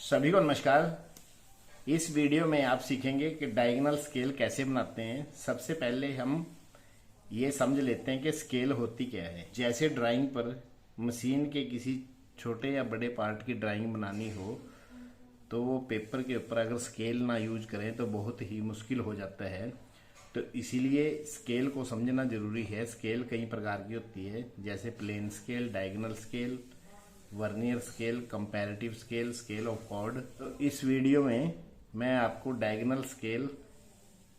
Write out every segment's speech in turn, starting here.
सभी को नमस्कार। इस वीडियो में आप सीखेंगे कि डायगोनल स्केल कैसे बनाते हैं। सबसे पहले हम ये समझ लेते हैं कि स्केल होती क्या है। जैसे ड्राइंग पर मशीन के किसी छोटे या बड़े पार्ट की ड्राइंग बनानी हो तो वो पेपर के ऊपर अगर स्केल ना यूज करें तो बहुत ही मुश्किल हो जाता है। तो इसीलिए स्केल को समझना जरूरी है। स्केल कई प्रकार की होती है, जैसे plain scale, diagonal scale, vernier scale, comparative scale, scale of chord. तो इस वीडियो में मैं आपको डायगोनल स्केल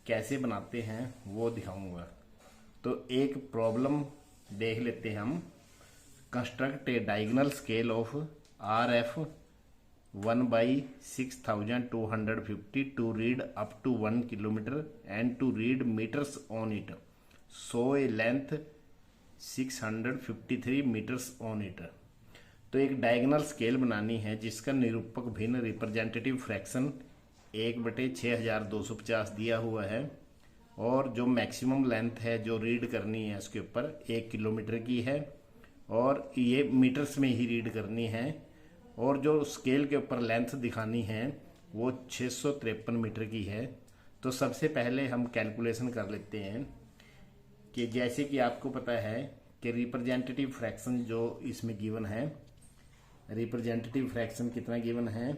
कैसे बनाते हैं वो दिखाऊंगा। तो एक प्रॉब्लम देख लेते हैं हम। Construct a diagonal scale of RF 1/6250 to read up to 1 kilometre and to read metres on it. So a length 653 metres on it. तो एक डायगोनल स्केल बनानी है जिसका निरूपक भिन्न रिप्रेजेंटेटिव फ्रैक्शन 1/6250 दिया हुआ है और जो मैक्सिमम लेंथ है जो रीड करनी है उसके ऊपर 1 किलोमीटर की है और ये मीटर्स में ही रीड करनी है। और जो स्केल के ऊपर लेंथ दिखानी है वो 653 मीटर की है। तो सबसे पहले हम कैलकुलेशन कर लेते हैं कि जैसे कि आपको पता है कि रिप्रेजेंटेटिव फ्रैक्शन जो इसमें गिवन है, रिप्रेजेंटेटिव फ्रैक्शन कितना गिवन है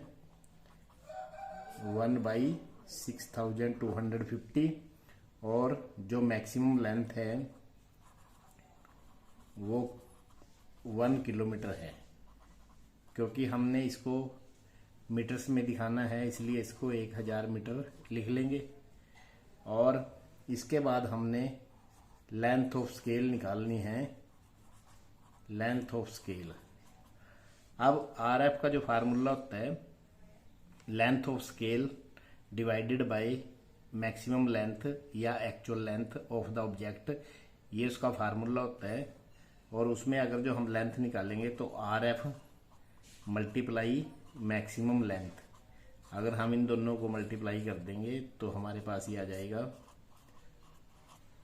1/6250 और जो मैक्सिमम लेंथ है वो 1 किलोमीटर है। क्योंकि हमने इसको मीटर्स में दिखाना है इसलिए इसको 1000 मीटर लिख लेंगे। और इसके बाद हमने लेंथ ऑफ स्केल निकालनी है, लेंथ ऑफ स्केल। अब RF का जो फार्मूला होता है length of scale divided by maximum length या actual length of the object, ये उसका फार्मूला होता है। और उसमें अगर जो हम लेंथ निकालेंगे तो RF मल्टीप्लाई मैक्सिमम लेंथ, अगर हम इन दोनों को मल्टीप्लाई कर देंगे तो हमारे पास ये आ जाएगा।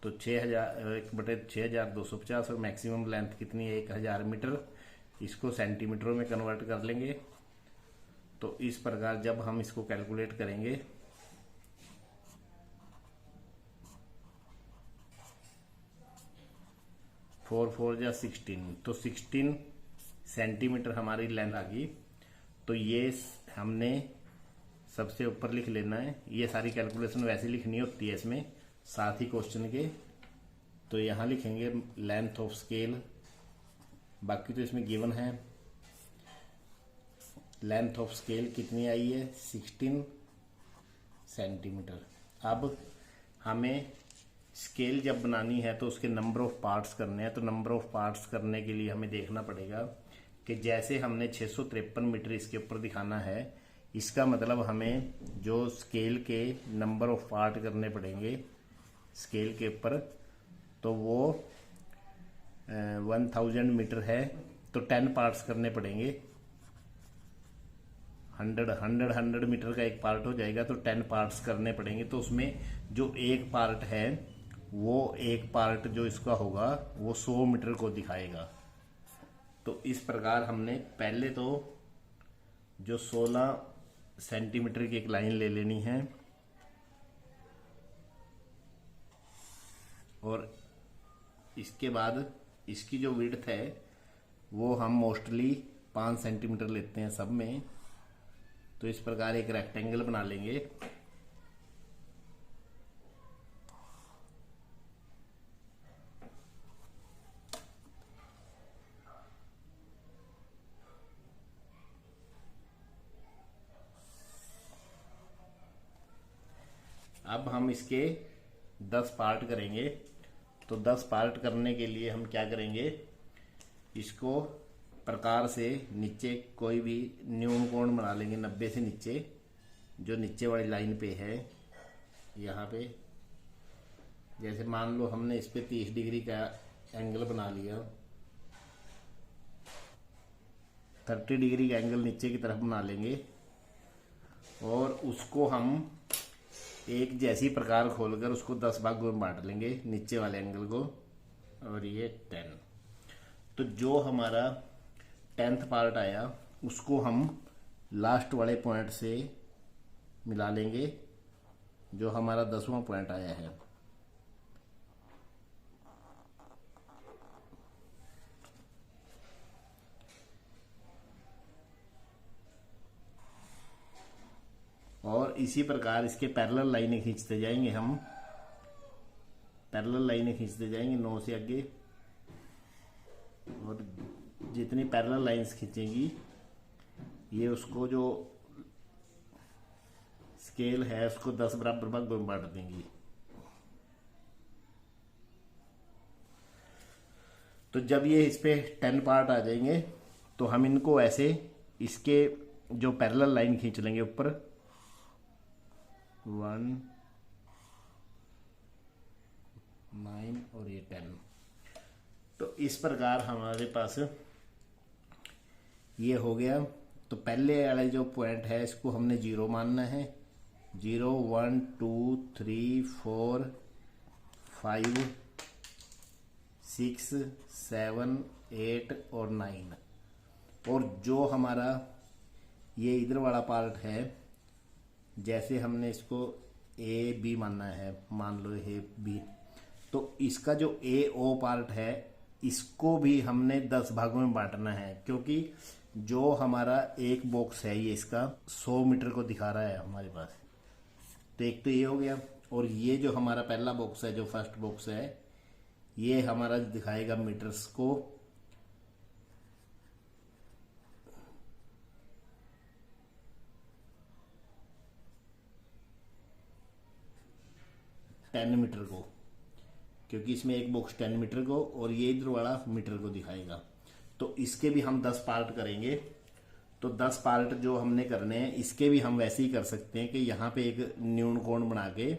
तो 1/6250 और मैक्सिमम लेंथ कितनी है 1000 मीटर। इसको सेंटीमीटरों में कन्वर्ट कर लेंगे। तो इस प्रकार जब हम इसको कैलकुलेट करेंगे फोर 16, तो 16 सेंटीमीटर हमारी लेंथ आ गई। तो ये हमने सबसे ऊपर लिख लेना है। ये सारी कैलकुलेशन वैसे लिखनी होती है इसमें साथ ही क्वेश्चन के। तो यहाँ लिखेंगे लेंथ ऑफ स्केल, बाकी तो इसमें गिवन है। लेंथ ऑफ स्केल कितनी आई है 16 सेंटीमीटर। अब हमें स्केल जब बनानी है तो उसके नंबर ऑफ पार्ट्स करने हैं। तो नंबर ऑफ पार्ट्स करने के लिए हमें देखना पड़ेगा कि जैसे हमने 653 मीटर इसके ऊपर दिखाना है, इसका मतलब हमें जो स्केल के नंबर ऑफ पार्ट करने पड़ेंगे स्केल के ऊपर, तो वो 1000 मीटर है तो 10 पार्ट्स करने पड़ेंगे। 100 मीटर का एक पार्ट हो जाएगा तो 10 पार्ट्स करने पड़ेंगे। तो उसमें जो एक पार्ट है वो एक पार्ट जो इसका होगा वो 100 मीटर को दिखाएगा। तो इस प्रकार हमने पहले तो जो 16 सेंटीमीटर की एक लाइन ले लेनी है और इसके बाद इसकी जो विड्थ है वो हम मोस्टली 5 सेंटीमीटर लेते हैं सब में। तो इस प्रकार एक रेक्टेंगल बना लेंगे। अब हम इसके 10 पार्ट करेंगे। तो 10 पार्ट करने के लिए हम क्या करेंगे, इसको प्रकार से नीचे कोई भी न्यून कोण बना लेंगे 90 से नीचे, जो नीचे वाली लाइन पे है। यहाँ पे जैसे मान लो हमने इस पे 30 डिग्री का एंगल बना लिया, 30 डिग्री का एंगल नीचे की तरफ बना लेंगे और उसको हम एक जैसी प्रकार खोलकर उसको 10 भागों में बांट लेंगे नीचे वाले एंगल को, और ये 10। तो जो हमारा 10th पार्ट आया उसको हम लास्ट वाले पॉइंट से मिला लेंगे जो हमारा 10वां पॉइंट आया है। और इसी प्रकार इसके पैरेलल लाइनें खींचते जाएंगे हम, पैरेलल लाइनें खींचते जाएंगे 9 से आगे, और जितनी पैरेलल लाइंस खींचेंगी ये उसको जो स्केल है उसको 10 बराबर भागों में बांट देंगी। तो जब ये इस पे 10 पार्ट आ जाएंगे तो हम इनको ऐसे इसके जो पैरेलल लाइन खींच लेंगे ऊपर 1 9 और ये 10। तो इस प्रकार हमारे पास ये हो गया। तो पहले वाला जो पॉइंट है इसको हमने 0 मानना है। 0 1 2 3 4 5 6 7 8 और 9। और जो हमारा ये इधर वाला पार्ट है, जैसे हमने इसको ए बी मानना है, मान लो ए बी, तो इसका जो ए ओ पार्ट है इसको भी हमने 10 भागों में बांटना है, क्योंकि जो हमारा एक बॉक्स है ये इसका 100 मीटर को दिखा रहा है हमारे पास। तो एक तो ये हो गया, और ये जो हमारा पहला बॉक्स है, जो फर्स्ट बॉक्स है, ये हमारा दिखाएगा मीटर्स को। टेन मीटर को, क्योंकि इसमें एक बॉक्स 10 मीटर को और ये इधर वाला मीटर को दिखाएगा। तो इसके भी हम 10 पार्ट करेंगे। तो 10 पार्ट जो हमने करने हैं इसके भी हम वैसे ही कर सकते हैं कि यहाँ पे एक न्यून कोण बना के,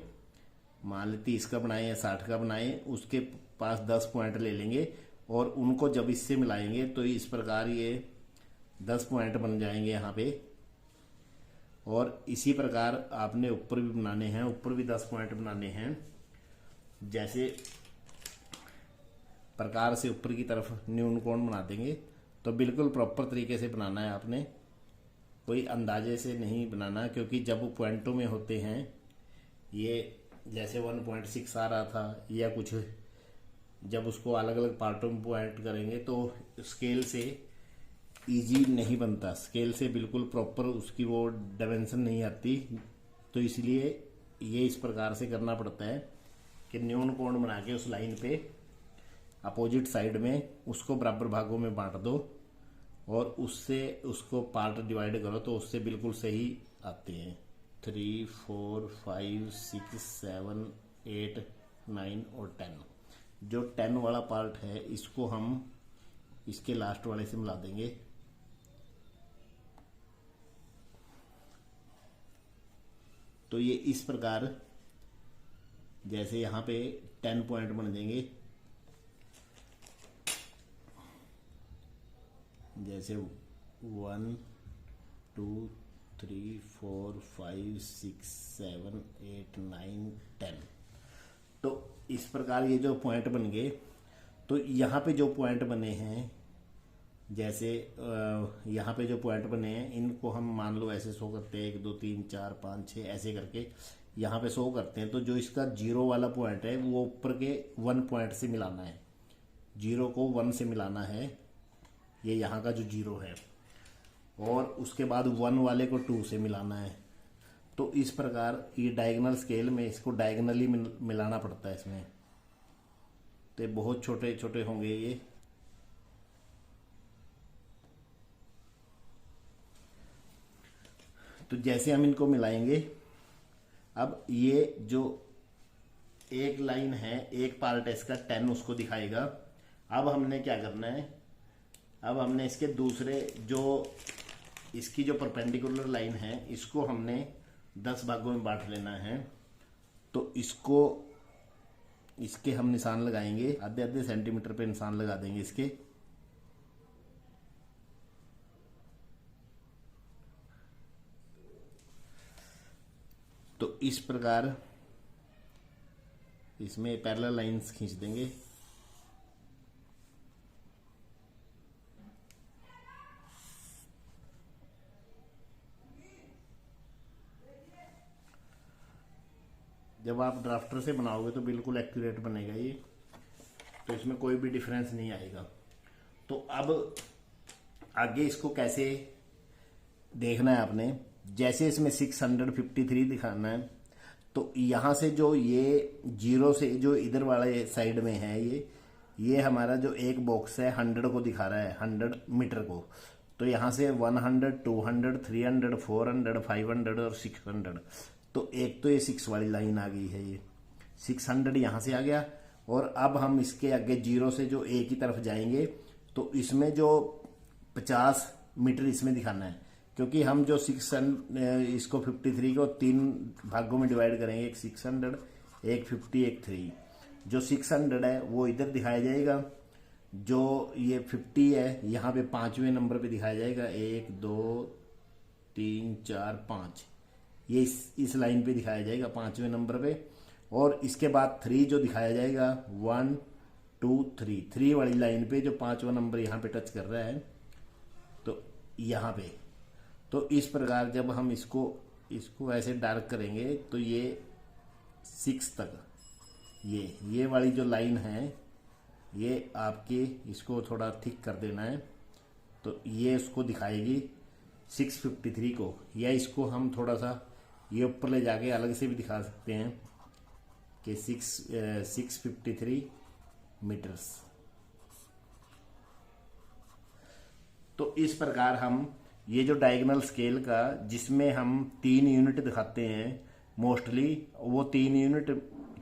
मान लो 30 का बनाए या 60 का बनाए, उसके पास 10 पॉइंट ले लेंगे और उनको जब इससे मिलाएंगे तो इस प्रकार ये 10 पॉइंट बन जाएंगे यहाँ पे। और इसी प्रकार आपने ऊपर भी बनाने हैं, ऊपर भी 10 पॉइंट बनाने हैं। जैसे प्रकार से ऊपर की तरफ न्यून कोण बना देंगे, तो बिल्कुल प्रॉपर तरीके से बनाना है आपने, कोई अंदाजे से नहीं बनाना, क्योंकि जब वो पॉइंटों में होते हैं, ये जैसे 1.6 आ रहा था या कुछ, जब उसको अलग अलग पार्टों में पॉइंट करेंगे तो स्केल से इजी नहीं बनता, स्केल से बिल्कुल प्रॉपर उसकी वो डायमेंशन नहीं आती। तो इसलिए ये इस प्रकार से करना पड़ता है कि न्यून कोण बना के उस लाइन पे अपोजिट साइड में उसको बराबर भागों में बांट दो और उससे उसको पार्ट डिवाइड करो, तो उससे बिल्कुल सही आते हैं। 3 4 5 6 7 8 9 और 10। जो 10 वाला पार्ट है इसको हम इसके लास्ट वाले से मिला देंगे। तो ये इस प्रकार जैसे यहाँ पे 10 पॉइंट बन जाएंगे, जैसे 1 2 3 4 5 6 7 8 9 10। तो इस प्रकार ये जो पॉइंट बन गए, तो यहाँ पे जो पॉइंट बने हैं, जैसे यहाँ पे जो पॉइंट बने हैं इनको हम मान लो ऐसे शो करते हैं, 1 2 3 4 5 6 ऐसे करके यहाँ पे शो करते हैं। तो जो इसका 0 वाला पॉइंट है वो ऊपर के 1 पॉइंट से मिलाना है, 0 को 1 से मिलाना है, ये यहाँ का जो 0 है, और उसके बाद 1 वाले को 2 से मिलाना है। तो इस प्रकार ये डायगोनल स्केल में इसको डायगोनली मिलाना पड़ता है इसमें। तो ये बहुत छोटे छोटे होंगे ये। तो जैसे हम इनको मिलाएंगे, अब ये जो एक लाइन है, एक पार्ट है इसका 10 उसको दिखाएगा। अब हमने क्या करना है, अब हमने इसके दूसरे जो इसकी जो परपेंडिकुलर लाइन है इसको हमने 10 भागों में बांट लेना है। तो इसको इसके हम निशान लगाएंगे, आधे आधे सेंटीमीटर पे निशान लगा देंगे इसके। तो इस प्रकार इसमें पैरेलल लाइंस खींच देंगे। जब आप ड्राफ्टर से बनाओगे तो बिल्कुल एक्यूरेट बनेगा ये, तो इसमें कोई भी डिफरेंस नहीं आएगा। तो अब आगे इसको कैसे देखना है आपने, जैसे इसमें 653 दिखाना है, तो यहाँ से जो ये 0 से जो इधर वाले साइड में है ये हमारा जो एक बॉक्स है 100 को दिखा रहा है, 100 मीटर को। तो यहाँ से 100, 200, 300, 400, 500 और 600। तो एक तो ये 6 वाली लाइन आ गई है, ये 600 यहाँ से आ गया। और अब हम इसके आगे 0 से जो ए की तरफ जाएंगे तो इसमें जो 50 मीटर इसमें दिखाना है, क्योंकि हम जो 600 इसको 53 को 3 भागों में डिवाइड करेंगे, एक 600, एक 50, एक 3। जो 600 है वो इधर दिखाया जाएगा, जो ये 50 है यहाँ पे 5वें नंबर पे दिखाया जाएगा, 1 2 3 4 5, ये इस लाइन पे दिखाया जाएगा 5वें नंबर पे। और इसके बाद 3 जो दिखाया जाएगा 1 2 3 वाली लाइन पे, जो 5वां नंबर यहाँ पे टच कर रहा है, तो यहाँ पे। तो इस प्रकार जब हम इसको ऐसे डार्क करेंगे तो ये 6 तक ये वाली जो लाइन है ये आपके इसको थोड़ा थिक कर देना है, तो ये उसको दिखाएगी 653 को। या इसको हम थोड़ा सा ये ऊपर ले जाके अलग से भी दिखा सकते हैं कि 653 मीटर्स। तो इस प्रकार हम ये जो डायगोनल स्केल का, जिसमें हम 3 यूनिट दिखाते हैं मोस्टली, वो 3 यूनिट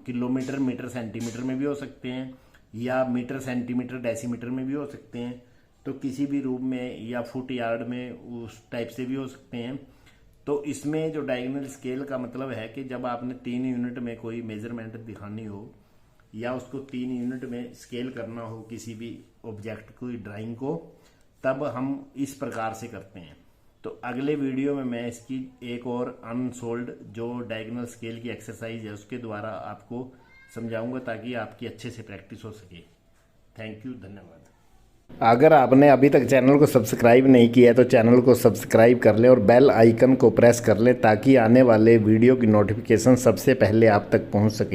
किलोमीटर, मीटर, सेंटीमीटर में भी हो सकते हैं, या मीटर, सेंटीमीटर, डेसीमीटर में भी हो सकते हैं, तो किसी भी रूप में या फुट यार्ड में उस टाइप से भी हो सकते हैं। तो इसमें जो डायगोनल स्केल का मतलब है कि जब आपने 3 यूनिट में कोई मेजरमेंट दिखानी हो या उसको 3 यूनिट में स्केल करना हो किसी भी ऑब्जेक्ट की ड्राइंग को, तब हम इस प्रकार से करते हैं। तो अगले वीडियो में मैं इसकी एक और अनसोल्ड जो डायगोनल स्केल की एक्सरसाइज है उसके द्वारा आपको समझाऊंगा, ताकि आपकी अच्छे से प्रैक्टिस हो सके। थैंक यू, धन्यवाद। अगर आपने अभी तक चैनल को सब्सक्राइब नहीं किया है तो चैनल को सब्सक्राइब कर लें और बेल आइकन को प्रेस कर लें, ताकि आने वाले वीडियो की नोटिफिकेशन सबसे पहले आप तक पहुंच सके।